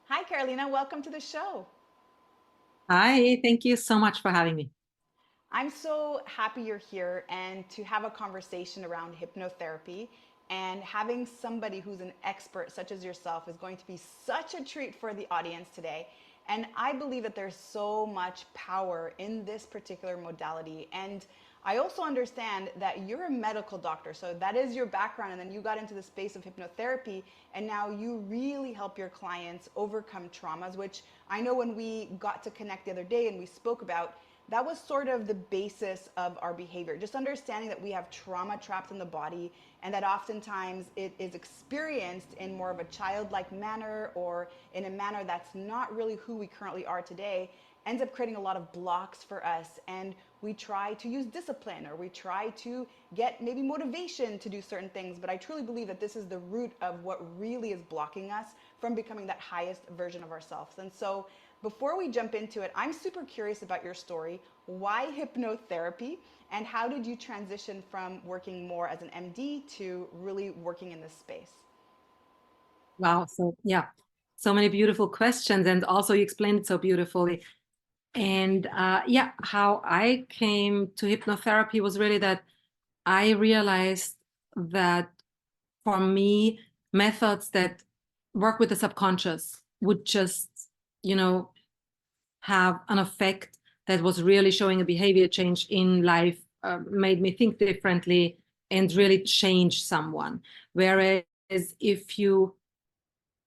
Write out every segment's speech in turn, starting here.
Hi, Carolina. Welcome to the show. Hi, thank you so much for having me. I'm so happy you're here and to have a conversation around hypnotherapy. And having somebody who's an expert, such as yourself, is going to be such a treat for the audience today. And I believe that there's so much power in this particular modality. And I also understand that you're a medical doctor, so that is your background. And then you got into the space of hypnotherapy, and now you really help your clients overcome traumas, which I know when we got to connect the other day and we spoke about, that was sort of the basis of our behavior. Just understanding that we have trauma trapped in the body and that oftentimes it is experienced in more of a childlike manner or in a manner that's not really who we currently are today ends up creating a lot of blocks for us. And we try to use discipline or we try to get maybe motivation to do certain things. But I truly believe that this is the root of what really is blocking us from becoming that highest version of ourselves. And so before we jump into it, I'm super curious about your story. Why hypnotherapy? And how did you transition from working more as an MD to really working in this space? Wow, so yeah, so many beautiful questions, and also you explained it so beautifully. And yeah, how I came to hypnotherapy was really that I realized that for me, methods that work with the subconscious would just, you know, have an effect that was really showing a behavior change in life, made me think differently, and really change someone. Whereas if you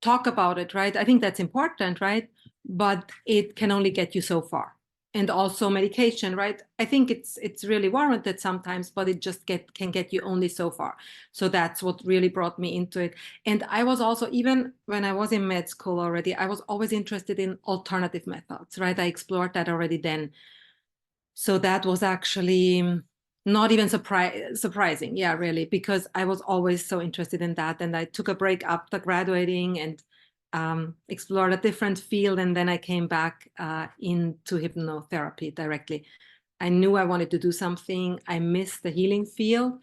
talk about it, right? I think that's important, right? But it can only get you so far. And also medication, right? I think it's really warranted sometimes, but it just can get you only so far. So that's what really brought me into it. And I was also, even when I was in med school already, I was always interested in alternative methods, right? I explored that already then. So that was actually not even surprising, yeah, really, because I was always so interested in that. And I took a break after graduating and explored a different field. And then I came back into hypnotherapy directly. I knew I wanted to do something. I missed the healing field,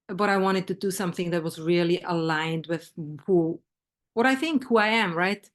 but I wanted to do something that was really aligned with what I think, who I am, right?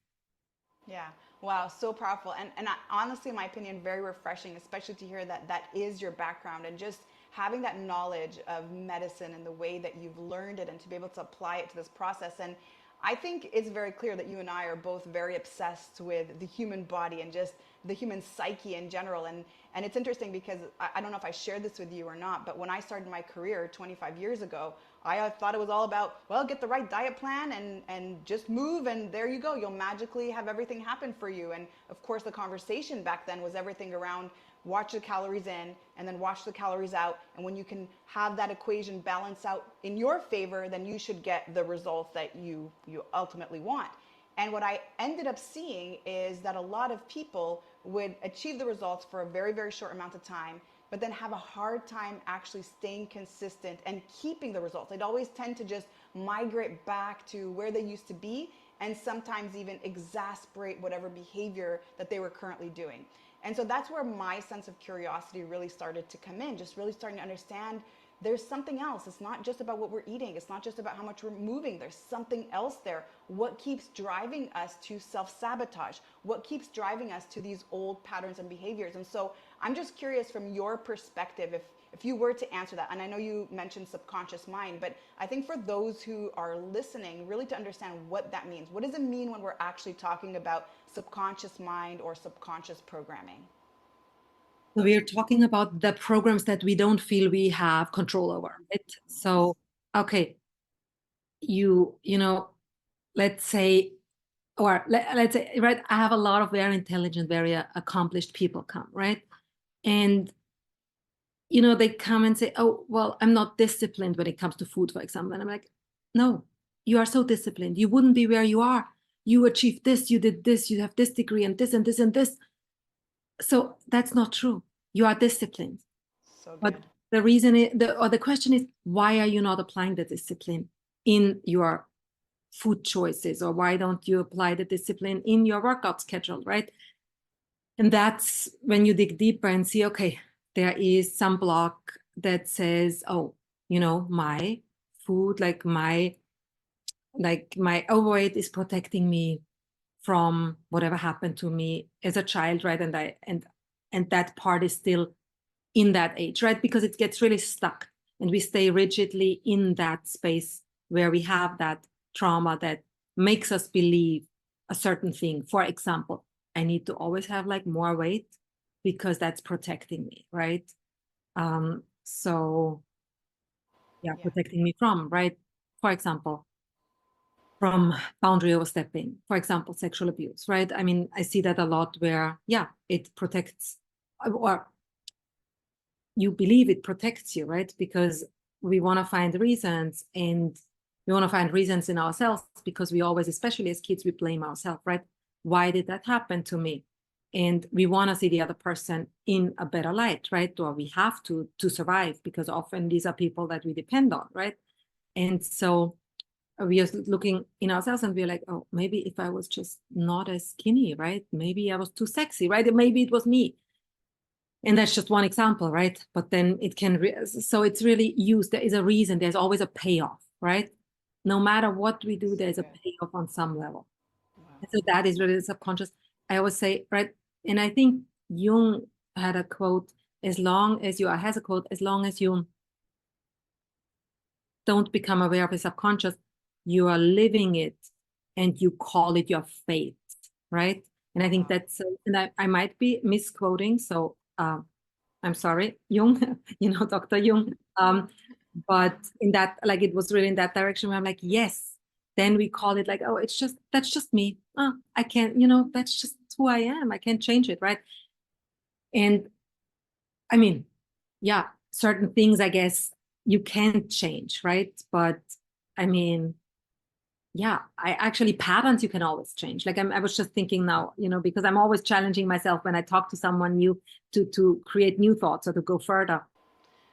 Yeah. Wow, so powerful. And honestly, in my opinion, very refreshing, especially to hear that that is your background and just having that knowledge of medicine and the way that you've learned it and to be able to apply it to this process. And I think it's very clear that you and I are both very obsessed with the human body and just the human psyche in general. And it's interesting because I don't know if I shared this with you or not, but when I started my career 25 years ago, I thought it was all about, well, get the right diet plan and just move, and there you go. You'll magically have everything happen for you. And of course, the conversation back then was everything around watch the calories in and then watch the calories out. And when you can have that equation balance out in your favor, then you should get the results that you ultimately want. And what I ended up seeing is that a lot of people would achieve the results for a very, very short amount of time, but then have a hard time actually staying consistent and keeping the results. They'd always tend to just migrate back to where they used to be and sometimes even exasperate whatever behavior that they were currently doing. And so that's where my sense of curiosity really started to come in, just really starting to understand there's something else. It's not just about what we're eating. It's not just about how much we're moving. There's something else there. What keeps driving us to self-sabotage? What keeps driving us to these old patterns and behaviors? And so I'm just curious from your perspective, if you were to answer that, and I know you mentioned subconscious mind, but I think for those who are listening, really to understand what that means. What does it mean when we're actually talking about subconscious mind or subconscious programming? So we are talking about the programs that we don't feel we have control over, right? Yes. So, okay, you know, let's say, or let's say, right, I have a lot of very intelligent, very accomplished people come, right? And they come and say, oh, well, I'm not disciplined when it comes to food, for example. And I'm like, no, you are so disciplined. You wouldn't be where you are. You achieved this, you did this, you have this degree and this and this and this. So that's not true. You are disciplined. So But good. the reason is, the question is, why are you not applying the discipline in your food choices, or why don't you apply the discipline in your workout schedule, right? And that's when you dig deeper and see, okay, there is some block that says, oh, my food, like my overweight is protecting me from whatever happened to me as a child, right? And that part is still in that age, right? Because it gets really stuck and we stay rigidly in that space where we have that trauma that makes us believe a certain thing. For example, I need to always have like more weight because that's protecting me, right? So yeah, Yeah. protecting me from, right? For example, from boundary overstepping, for example, sexual abuse, right? I mean, I see that a lot where, yeah, it protects, or you believe it protects you, right? Because we want to find reasons, and we want to find reasons in ourselves because we always, especially as kids, we blame ourselves, right? Why did that happen to me? And we want to see the other person in a better light, right? Or we have to survive, because often these are people that we depend on, right? And so we are looking in ourselves and we're like, oh, maybe if I was just not as skinny, right? Maybe I was too sexy, right? Maybe it was me. And that's just one example, right? But then it can, so it's really used. There is a reason. There's always a payoff, right? No matter what we do, So there's a good. payoff on some level. Wow. And so that is really the subconscious. I always say, right? And I think Jung had a quote, as long as you, has a quote, as long as you don't become aware of the subconscious, you are living it and you call it your fate, right? And I think Wow. that's, and I might be misquoting, so I'm sorry, Jung, Dr. Jung. But in that, like, it was really in that direction where I'm like, yes. Then we call it like, oh, that's just me. Oh, I can't, that's just who I am. I can't change it, right? And I mean, yeah, certain things, I guess, you can't change, right? But I mean, yeah, I actually patterns you can always change. Like I was just thinking now, because I'm always challenging myself when I talk to someone new to create new thoughts or to go further.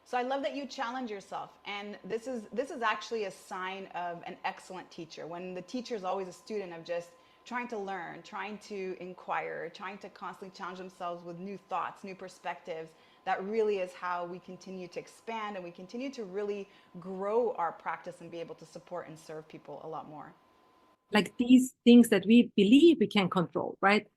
So I love that you challenge yourself, and this is actually a sign of an excellent teacher. When the teacher is always a student of just trying to learn, trying to inquire, trying to constantly challenge themselves with new thoughts, new perspectives. That really is how we continue to expand and we continue to really grow our practice and be able to support and serve people a lot more. Like these things that we believe we can control, right?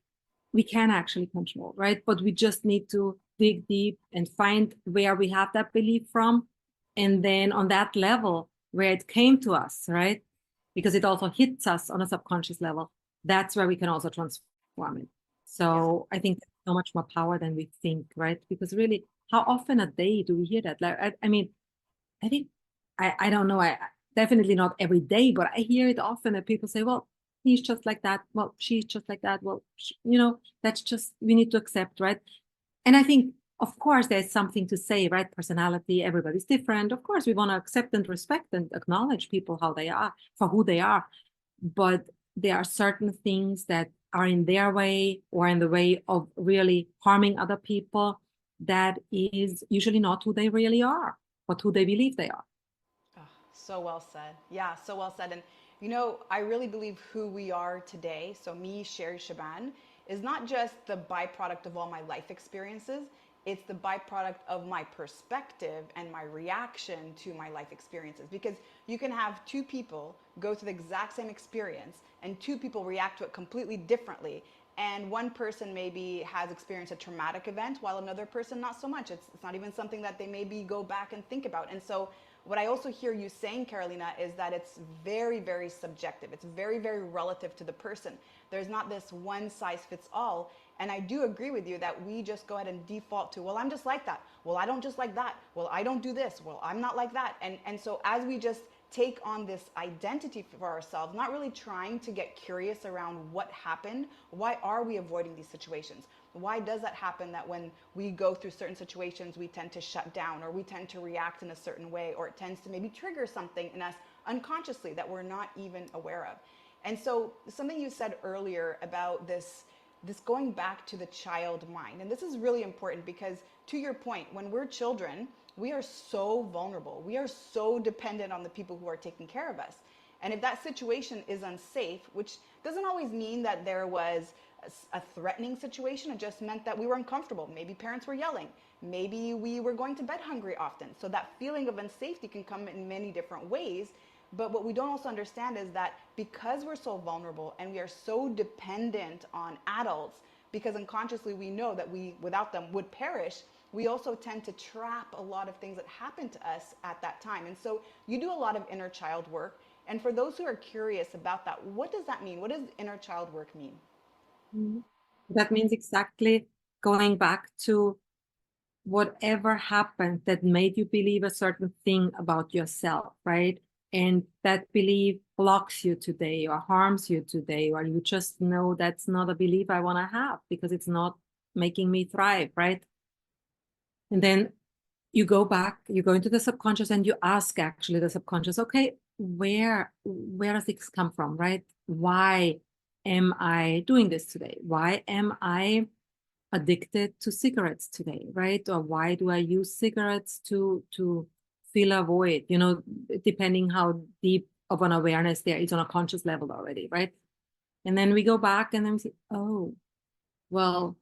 We can actually control, right? But we just need to dig deep and find where we have that belief from. And then on that level where it came to us, right? Because it also hits us on a subconscious level, that's where we can also transform it. Yeah. So I think there's so much more power than we think, right? Because really, how often a day do we hear that? Like, I mean, I think I don't know. I definitely not every day, but I hear it often that people say, "Well, he's just like that. Well, she's just like that. Well, that's just we need to accept, right?" And I think, of course, there's something to say, right? Personality, everybody's different. Of course, we want to accept and respect and acknowledge people how they are for who they are, but there are certain things that are in their way or in the way of really harming other people that is usually not who they really are, but who they believe they are. Oh, so well said. Yeah, so well said. And I really believe who we are today, so me, Sherry Shaban, is not just the byproduct of all my life experiences. It's the byproduct of my perspective and my reaction to my life experiences. Because you can have two people go through the exact same experience and two people react to it completely differently. And one person maybe has experienced a traumatic event while another person not so much. It's not even something that they maybe go back and think about. And so what I also hear you saying, Karolina, is that it's very, very subjective. It's very, very relative to the person. There's not this one size fits all. And I do agree with you that we just go ahead and default to, well, I'm just like that. Well, I don't just like that. Well, I don't do this. Well, I'm not like that. And so as we just take on this identity for ourselves, not really trying to get curious around what happened, why are we avoiding these situations? Why does that happen that when we go through certain situations, we tend to shut down or we tend to react in a certain way, or it tends to maybe trigger something in us unconsciously that we're not even aware of? And so something you said earlier about this going back to the child mind. And this is really important because, to your point, when we're children, we are so vulnerable. We are so dependent on the people who are taking care of us. And if that situation is unsafe, which doesn't always mean that there was a threatening situation, it just meant that we were uncomfortable. Maybe parents were yelling. Maybe we were going to bed hungry often. So that feeling of unsafety can come in many different ways. But what we don't also understand is that because we're so vulnerable and we are so dependent on adults, because unconsciously we know that we without them would perish, we also tend to trap a lot of things that happen to us at that time. And so you do a lot of inner child work. And for those who are curious about that, what does that mean? What does inner child work mean? Mhm. That means exactly going back to whatever happened that made you believe a certain thing about yourself, right? And that belief blocks you today or harms you today, or you just know that's not a belief I want to have because it's not making me thrive, right? And then you go back, you go into the subconscious and you ask actually the subconscious, okay, where does this come from, right? Why am I doing this today? Why am I addicted to cigarettes today, right? Or why do I use cigarettes to fill a void? You know, depending how deep of an awareness there is on a conscious level already, right? And then we go back and then we say, oh, well,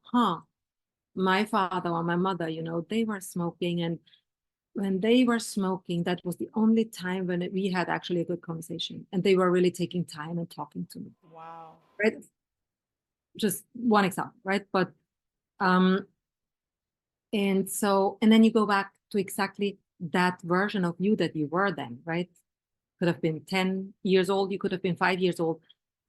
my father or my mother, you know, they were smoking, and when they were smoking, that was the only time when we had actually a good conversation, and they were really taking time and talking to me, Wow. right? Just one example, right? But um and so, and then you go back to exactly that version of you that you were then, right? Could have been 10 years old, you could have been 5 years old.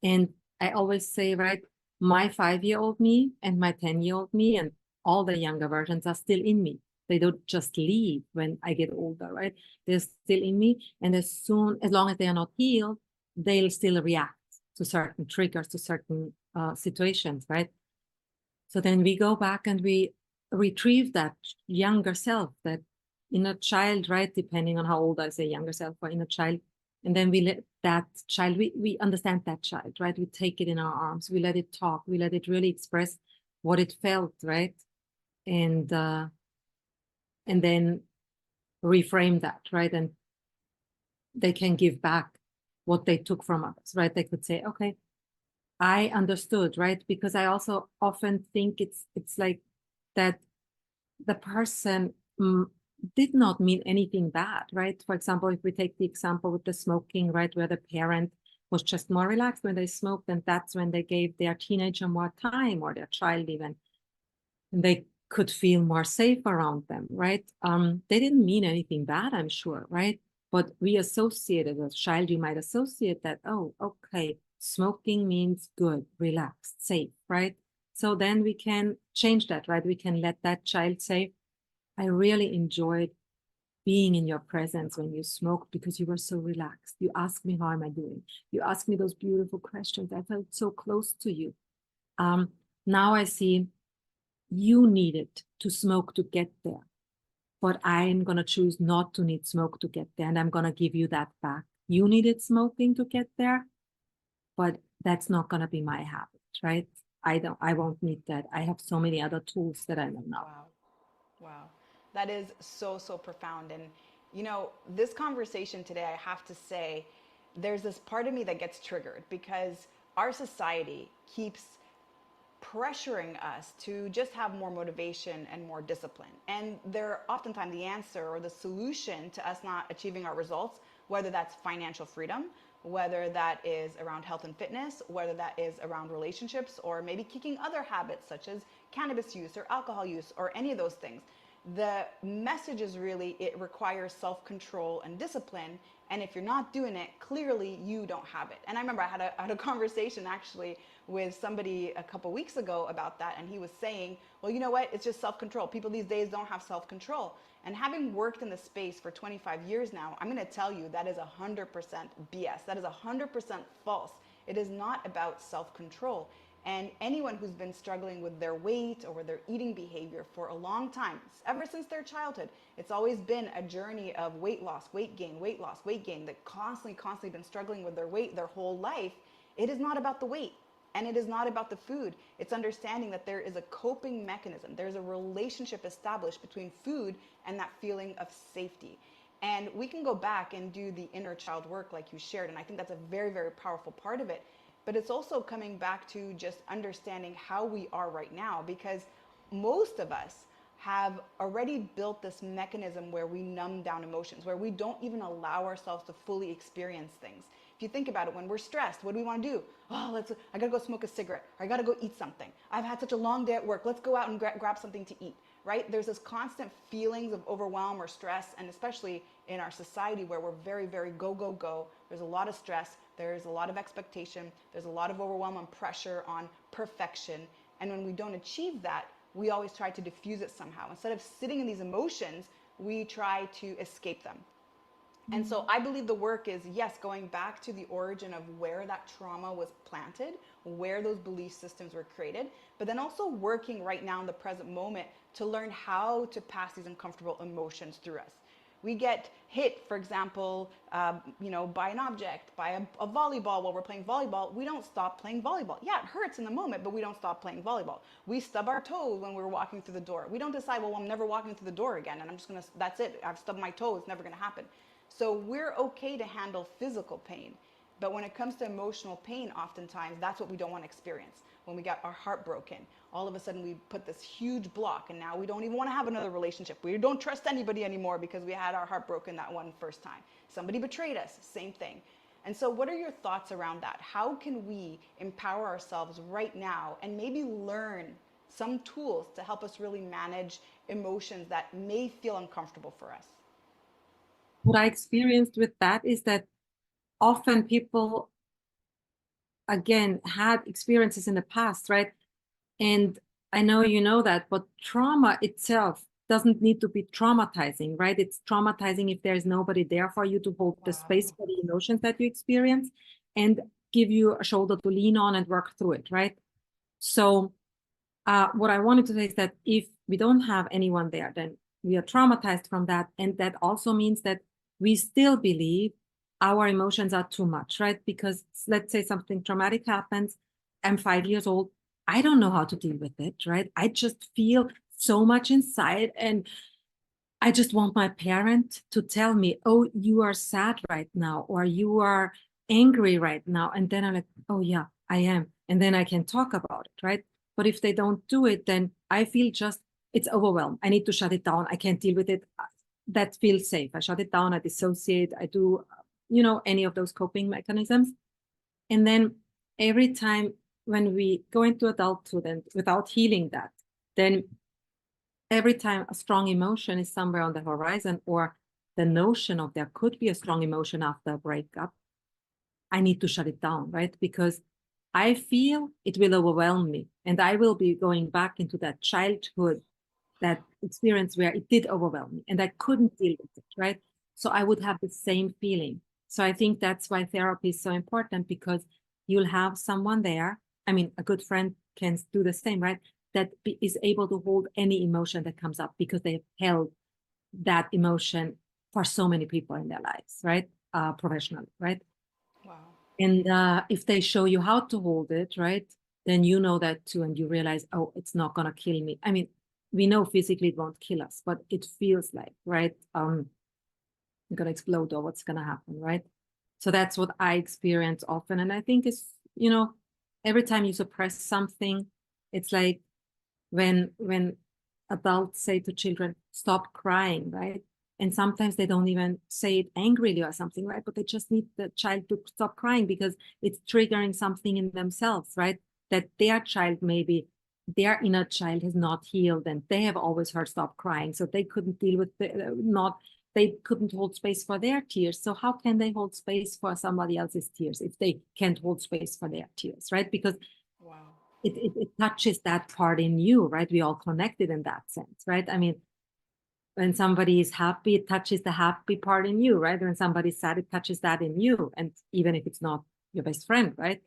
And I always say, right, my 5-year-old me and my 10-year-old me and all the younger versions are still in me. They don't just leave when I get older, right? They're still in me. And as long as they are not healed, they'll still react to certain triggers, to certain situations, right? So then we go back and we retrieve that younger self, that inner child, right? Depending on how old I say younger self or inner child. And then we let that child, we understand that child, right? We take it in our arms, we let it talk, we let it really express what it felt, right? And and then reframe that, right? And they can give back what they took from others, right? They could say, okay, I understood, right? Because I also often think it's like that the person did not mean anything bad, right? For example, if we take the example with the smoking, right, where the parent was just more relaxed when they smoked, and that's when they gave their teenager more time, or their child even, and they could feel more safe around them, right? They didn't mean anything bad, I'm sure, right? But we associated as a child, you might associate that, oh, okay, smoking means good, relaxed, safe, right? So then we can change that, right? We can let that child say, I really enjoyed being in your presence when you smoked because you were so relaxed. You asked me, how am I doing? You asked me those beautiful questions. I felt so close to you. Um, Now I see you needed to smoke to get there, but I'm going to choose not to need smoke to get there. And I'm going to give you that back. You needed smoking to get there, but that's not going to be my habit, right? I won't need that. I have so many other tools that I know now. Wow. Wow. That is so, so profound. And, you know, this conversation today, I have to say, there's this part of me that gets triggered because our society keeps pressuring us to just have more motivation and more discipline. And they're oftentimes the answer or the solution to us not achieving our results, whether that's financial freedom, whether that is around health and fitness, whether that is around relationships, or maybe kicking other habits such as cannabis use or alcohol use or any of those things. The message is really it requires self-control and discipline, and if you're not doing it, clearly you don't have it. And I remember I had a conversation actually with somebody a couple weeks ago about that, and he was saying, well, you know what, it's just self-control. People these days don't have self-control. And having worked in the space for 25 years now, I'm going to tell you that is 100% BS. That is 100% false. It is not about self-control. And anyone who's been struggling with their weight or with their eating behavior for a long time, ever since their childhood, it's always been a journey of weight loss, weight gain, weight loss, weight gain, that constantly been struggling with their weight their whole life. It is not about the weight. And it is not about the food. It's understanding that there is a coping mechanism. There's a relationship established between food and that feeling of safety. And we can go back and do the inner child work like you shared. And I think that's a very, very powerful part of it. But it's also coming back to just understanding how we are right now, because most of us have already built this mechanism where we numb down emotions, where we don't even allow ourselves to fully experience things. If you think about it, when we're stressed, what do we want to do? Oh, I gotta go smoke a cigarette, or I gotta go eat something. I've had such a long day at work. Let's go out and grab something to eat, right? There's this constant feelings of overwhelm or stress, and especially in our society where we're very, very go, go, go. There's a lot of stress. There's a lot of expectation. There's a lot of overwhelm and pressure on perfection. And when we don't achieve that, we always try to diffuse it somehow. Instead of sitting in these emotions, we try to escape them. And so I believe the work is, yes, going back to the origin of where that trauma was planted, where those belief systems were created, but then also working right now in the present moment to learn how to pass these uncomfortable emotions through us. We get hit, for example, by an object, by a volleyball while we're playing volleyball. We don't stop playing volleyball. Yeah, it hurts in the moment, but we don't stop playing volleyball. We stub our toes when we're walking through the door. We don't decide, well, I'm never walking through the door again, and that's it. I've stubbed my toe. It's never going to happen. So we're okay to handle physical pain. But when it comes to emotional pain, oftentimes that's what we don't want to experience. When we got our heart broken, all of a sudden we put this huge block, and now we don't even want to have another relationship. We don't trust anybody anymore because we had our heart broken that one first time. Somebody betrayed us, same thing. And so what are your thoughts around that? How can we empower ourselves right now and maybe learn some tools to help us really manage emotions that may feel uncomfortable for us? What I experienced with that is that often people, again, had experiences in the past, right? And I know you know that, but trauma itself doesn't need to be traumatizing, right? It's traumatizing if there's nobody there for you to hold the space for the emotions that you experience and give you a shoulder to lean on and work through it, right? So what I wanted to say is that if we don't have anyone there, then we are traumatized from that. And that also means that we still believe our emotions are too much, right? Because let's say something traumatic happens. I'm 5 years old. I don't know how to deal with it, right? I just feel so much inside. And I just want my parent to tell me, oh, you are sad right now, or you are angry right now. And then I'm like, oh, yeah, I am. And then I can talk about it, right? But if they don't do it, then I feel just, it's overwhelmed. I need to shut it down. I can't deal with it. That feels safe. I shut it down. I dissociate. I do, any of those coping mechanisms. And then every time when we go into adulthood and without healing that, then every time a strong emotion is somewhere on the horizon, or the notion of there could be a strong emotion after a breakup, I need to shut it down, right? Because I feel it will overwhelm me, and I will be going back into that childhood, that experience where it did overwhelm me and I couldn't deal with it, right? So I would have the same feeling. So I think that's why therapy is so important, because you'll have someone there. I mean, a good friend can do the same, right? That is able to hold any emotion that comes up because they've held that emotion for so many people in their lives, right? Professionally, right? Wow. And if they show you how to hold it, right, then you know that too, and you realize, oh, it's not gonna kill me. I mean, we know physically it won't kill us, but it feels like, right, I'm gonna explode or what's gonna happen, right? So that's what I experience often, and I think it's, every time you suppress something, it's like when adults say to children, stop crying, right? And sometimes they don't even say it angrily or something, right? But they just need the child to stop crying because it's triggering something in themselves, right? That their child, maybe their inner child, has not healed, and they have always heard stop crying. So they couldn't deal with they couldn't hold space for their tears. So how can they hold space for somebody else's tears if they can't hold space for their tears, right? Because Wow. it touches that part in you, right? We all connected in that sense, right? I mean, when somebody is happy, it touches the happy part in you, right? When somebody's sad, it touches that in you. And even if it's not your best friend, right?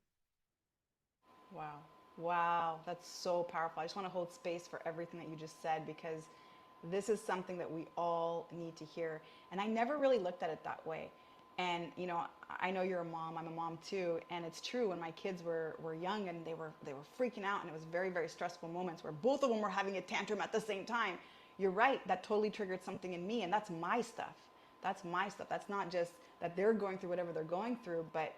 Wow. Wow. That's so powerful. I just want to hold space for everything that you just said, because this is something that we all need to hear. And I never really looked at it that way. And, I know you're a mom, I'm a mom too. And it's true, when my kids were young and they were freaking out, and it was very, very stressful moments where both of them were having a tantrum at the same time. You're right. That totally triggered something in me. And that's my stuff. That's my stuff. That's not just that they're going through whatever they're going through, but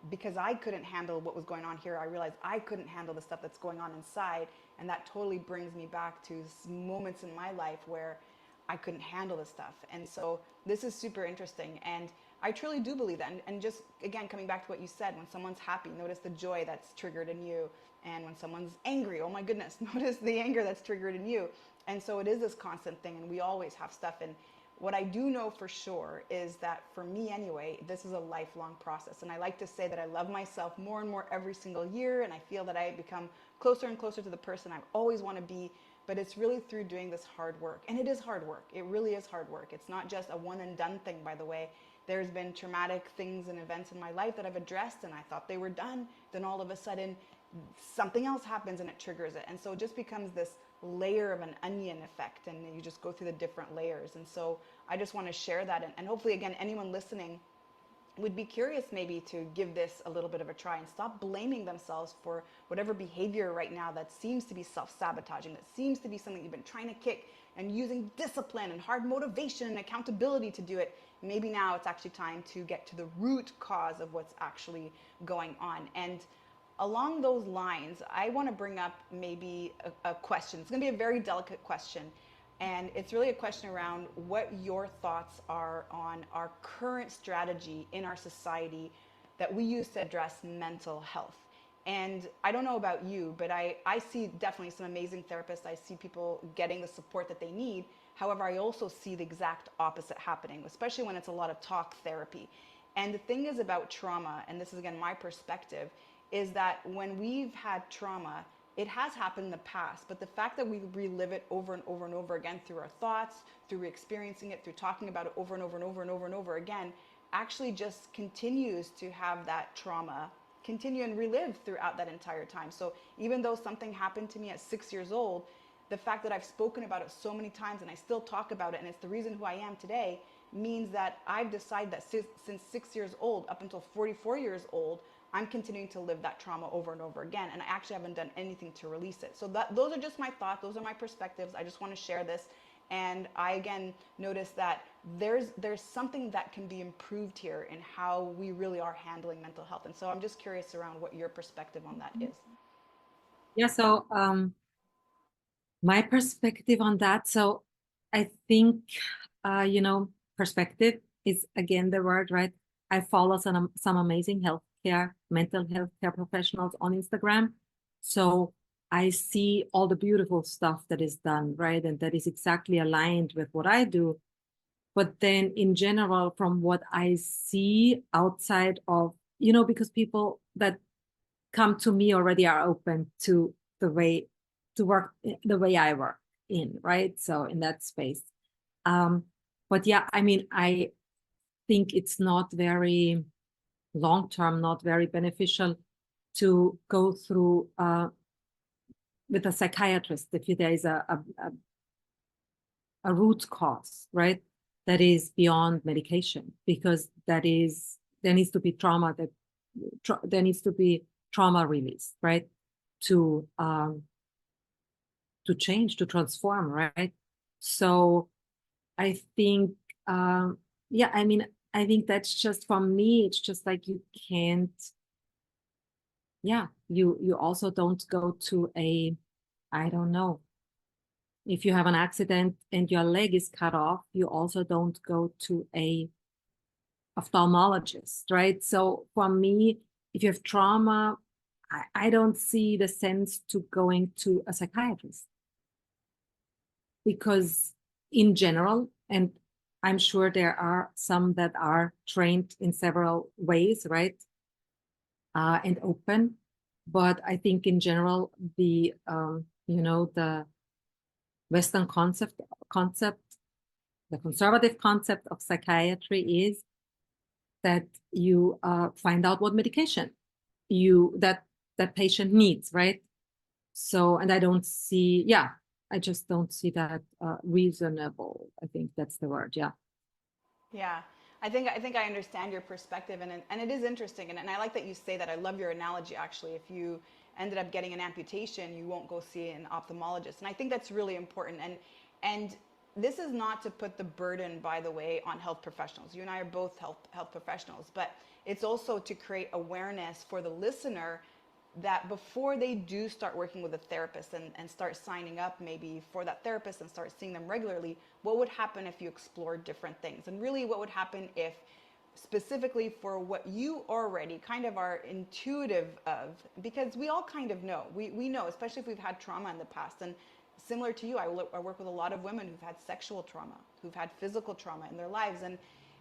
because I couldn't handle what was going on here, I realized I couldn't handle the stuff that's going on inside. And that totally brings me back to moments in my life where I couldn't handle the stuff. And so this is super interesting. And I truly do believe that. And just again, coming back to what you said, when someone's happy, notice the joy that's triggered in you. And when someone's angry, oh my goodness, notice the anger that's triggered in you. And so it is this constant thing, and we always have stuff. And what I do know for sure is that for me anyway, this is a lifelong process. And I like to say that I love myself more and more every single year, and I feel that I become closer and closer to the person I always want to be. But it's really through doing this hard work. And it is hard work. It really is hard work. It's not just a one and done thing, by the way. There's been traumatic things and events in my life that I've addressed, and I thought they were done. Then all of a sudden, something else happens and it triggers it. And so it just becomes this layer of an onion effect, and you just go through the different layers. And so I just want to share that. And hopefully, again, anyone listening would be curious maybe to give this a little bit of a try and stop blaming themselves for whatever behavior right now that seems to be self-sabotaging, that seems to be something you've been trying to kick, and using discipline and hard motivation and accountability to do it. Maybe now it's actually time to get to the root cause of what's actually going on. And along those lines, I want to bring up maybe a question. It's going to be a very delicate question. And it's really a question around what your thoughts are on our current strategy in our society that we use to address mental health. And I don't know about you, but I see definitely some amazing therapists. I see people getting the support that they need. However, I also see the exact opposite happening, especially when it's a lot of talk therapy. And the thing is about trauma, and this is again my perspective, is that when we've had trauma, it has happened in the past, but the fact that we relive it over and over and over again through our thoughts, through experiencing it, through talking about it over and over and over and over and over again, actually just continues to have that trauma continue and relive throughout that entire time. So even though something happened to me at 6 years old, the fact that I've spoken about it so many times and I still talk about it, and it's the reason who I am today, means that I've decided that since 6 years old up until 44 years old, I'm continuing to live that trauma over and over again, and I actually haven't done anything to release it. So those are just my thoughts, those are my perspectives. I just want to share this. And I again notice that there's something that can be improved here in how we really are handling mental health. And so I'm just curious around what your perspective on that is. Yeah, so my perspective on that. So I think, perspective is again the word, right? I follow some amazing healthcare, mental health care professionals on Instagram. So I see all the beautiful stuff that is done, right? And that is exactly aligned with what I do. But then in general, from what I see outside of, because people that come to me already are open to the way to work the way I work in, right? So in that space. But yeah, I mean, I think it's not very long-term, not very beneficial to go through with a psychiatrist if there is a root cause, right? That is beyond medication, because there needs to be trauma there needs to be trauma release, right? To change, to transform, right? So I think, yeah, I mean, I think that's just for me, it's just like you can't, yeah, you also don't go to I don't know, if you have an accident and your leg is cut off, you also don't go to a ophthalmologist, right? So for me, if you have trauma, I don't see the sense to going to a psychiatrist, because in general, and I'm sure there are some that are trained in several ways, right? And open, but I think in general, the the Western concept, the conservative concept of psychiatry is that you find out what medication that patient needs, right? So, and I don't see, yeah, I just don't see that reasonable. I think that's the word. Yeah. Yeah, I think I understand your perspective, and it is interesting, and I like that you say that. I love your analogy actually. If you ended up getting an amputation, you won't go see an ophthalmologist, and I think that's really important. And this is not to put the burden, by the way, on health professionals. You and I are both health professionals, but it's also to create awareness for the listener that before they do start working with a therapist and start signing up maybe for that therapist and start seeing them regularly, what would happen if you explored different things? And really what would happen if specifically for what you already kind of are intuitive of, because we all kind of know, we know, especially if we've had trauma in the past. And similar to you, I work with a lot of women who've had sexual trauma, who've had physical trauma in their lives. And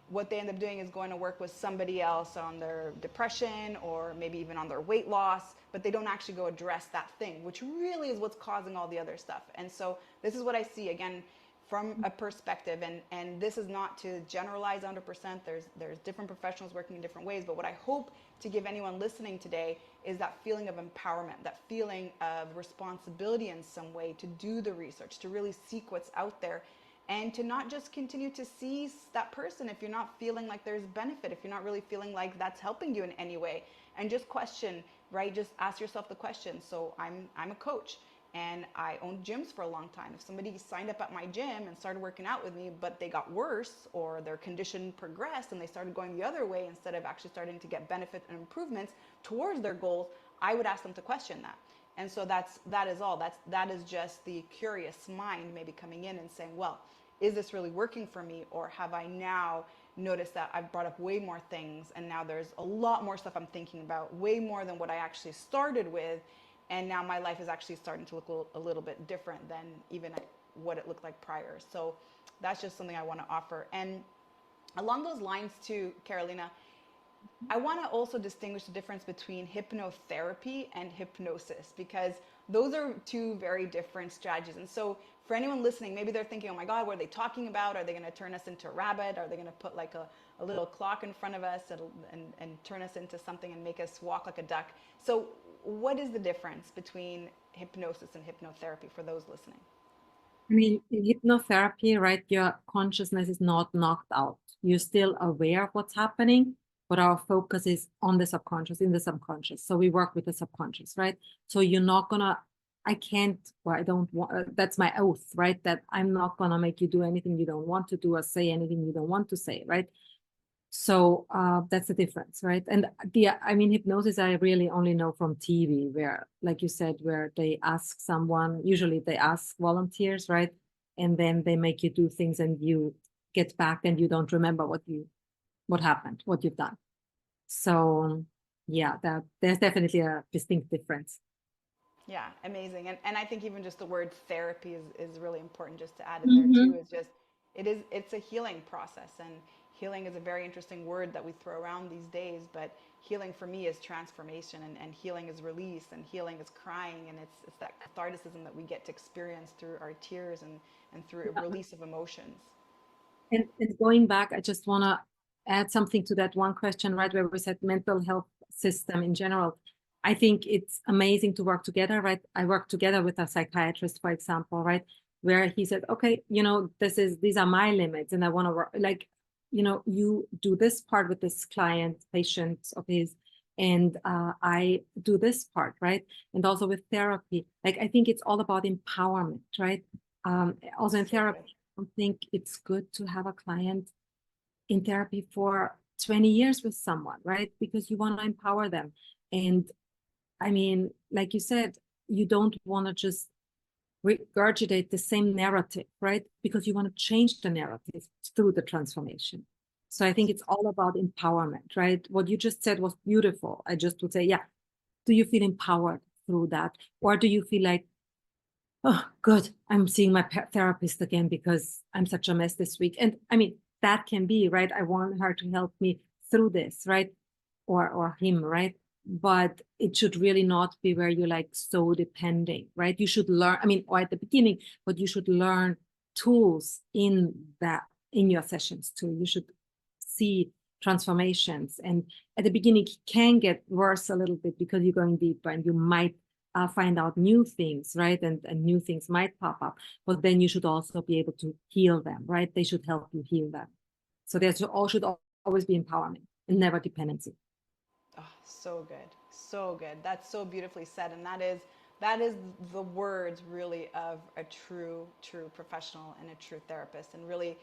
what they end up doing is going to work with somebody else on their depression or maybe even on their weight loss, but they don't actually go address that thing, which really is what's causing all the other stuff. And so this is what I see, again, from a perspective, and this is not to generalize 100%. There's different professionals working in different ways, but what I hope to give anyone listening today is that feeling of empowerment, that feeling of responsibility in some way to do the research, to really seek what's out there, and to not just continue to see that person if you're not feeling like there's benefit, if you're not really feeling like that's helping you in any way, and just question, right? Just ask yourself the question. So I'm a coach and I owned gyms for a long time. If somebody signed up at my gym and started working out with me, but they got worse or their condition progressed and they started going the other way instead of actually starting to get benefit and improvements towards their goals, I would ask them to question that. And so that is all. That is just the curious mind maybe coming in and saying, well, is this really working for me? Or have I now noticed that I've brought up way more things and now there's a lot more stuff I'm thinking about, way more than what I actually started with. And now my life is actually starting to look a little bit different than even what it looked like prior. So that's just something I want to offer. And along those lines too, Karolina, I want to also distinguish the difference between hypnotherapy and hypnosis, because those are two very different strategies. And so for anyone listening, maybe they're thinking, oh my God, what are they talking about? Are they going to turn us into a rabbit? Are they going to put like a little clock in front of us and turn us into something and make us walk like a duck? So what is the difference between hypnosis and hypnotherapy for those listening? I mean, in hypnotherapy, right, your consciousness is not knocked out. You're still aware of what's happening, but our focus is on the subconscious, in the subconscious. So we work with the subconscious, right? So you're not gonna, I can't, or I don't want, that's my oath, right? That I'm not gonna make you do anything you don't want to do or say anything you don't want to say, right? So that's the difference, right? And I mean, hypnosis, I really only know from TV, where, like you said, where they ask someone, usually they ask volunteers, right? And then they make you do things and you get back and you don't remember what happened, what you've done. So yeah, there's definitely a distinct difference. Yeah, amazing. And I think even just the word therapy is really important just to add in there too. Is just it's a healing process, and healing is a very interesting word that we throw around these days, but healing for me is transformation, and healing is release, and healing is crying, and it's that catharticism that we get to experience through our tears and through a release of emotions. And going back, I just want to add something to that one question, right, where we said mental health system in general. I think it's amazing to work together, right? I work together with a psychiatrist, for example, right, where he said, okay, these are my limits, and I want to work, like, you do this part with this client, patient of his, and I do this part, right? And also with therapy, like, I think it's all about empowerment, right? Also in So therapy, good. I think it's good to have a client in therapy for 20 years with someone, right? Because you want to empower them. And I mean, like you said, you don't want to just regurgitate the same narrative, right? Because you want to change the narrative through the transformation. So I think it's all about empowerment, right? What you just said was beautiful. I just would say, yeah, do you feel empowered through that? Or do you feel like, oh, good, I'm seeing my therapist again because I'm such a mess this week? And I mean, that can be, right? I want her to help me through this, right? Or him, right? But it should really not be where you're like so depending, right? You should learn, I mean, or at the beginning, but you should learn tools in your sessions too. You should see transformations. And at the beginning, it can get worse a little bit because you're going deeper and you might find out new things, right? And new things might pop up, but then you should also be able to heal them, right? They should help you heal them. So there should always be empowerment and never dependency. Oh, so good. So good. That's so beautifully said. And that is That is the words really of a true professional and a true therapist, and really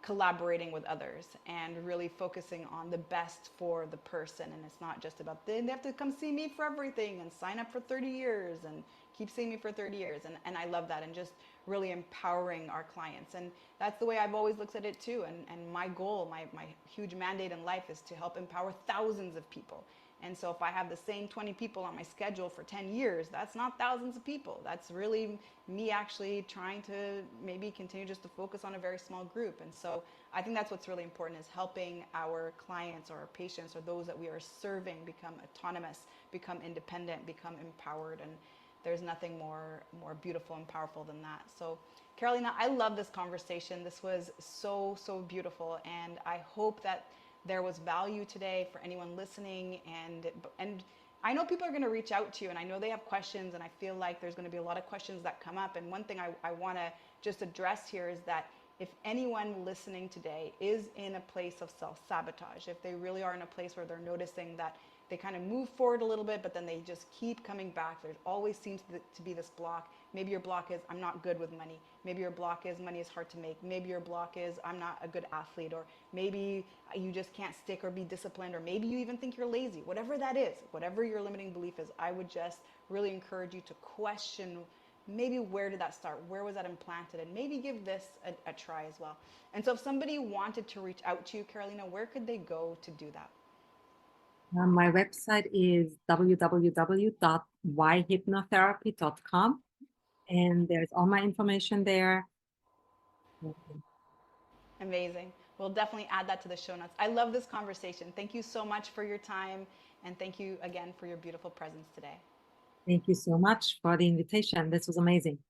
collaborating with others and really focusing on the best for the person. And it's not just about they have to come see me for everything and sign up for 30 years and keep seeing me for 30 years. And I love that, and just really empowering our clients. And that's the way I've always looked at it too. And my goal, my huge mandate in life is to help empower thousands of people. And so if I have the same 20 people on my schedule for 10 years, that's not thousands of people. That's really me actually trying to maybe continue just to focus on a very small group. And so I think that's what's really important, is helping our clients or our patients or those that we are serving become autonomous, become independent, become empowered. And there's nothing more beautiful and powerful than that. So Carolina, I love this conversation. This was so beautiful, and I hope that there was value today for anyone listening. And I know people are going to reach out to you, and I know they have questions, and I feel like there's going to be a lot of questions that come up. And one thing I want to just address here is that if anyone listening today is in a place of self-sabotage, if they really are in a place where they're noticing that they kind of move forward a little bit, but then they just keep coming back. There always seems to be this block. Maybe your block is, I'm not good with money. Maybe your block is, money is hard to make. Maybe your block is, I'm not a good athlete. Or maybe you just can't stick or be disciplined. Or maybe you even think you're lazy. Whatever that is, whatever your limiting belief is, I would just really encourage you to question, maybe where did that start? Where was that implanted? And maybe give this a try as well. And so if somebody wanted to reach out to you, Carolina, where could they go to do that? My website is www.whyhypnotherapy.com, and there's all my information there. Amazing. We'll definitely add that to the show notes. I love this conversation. Thank you so much for your time. And thank you again for your beautiful presence today. Thank you so much for the invitation. This was amazing.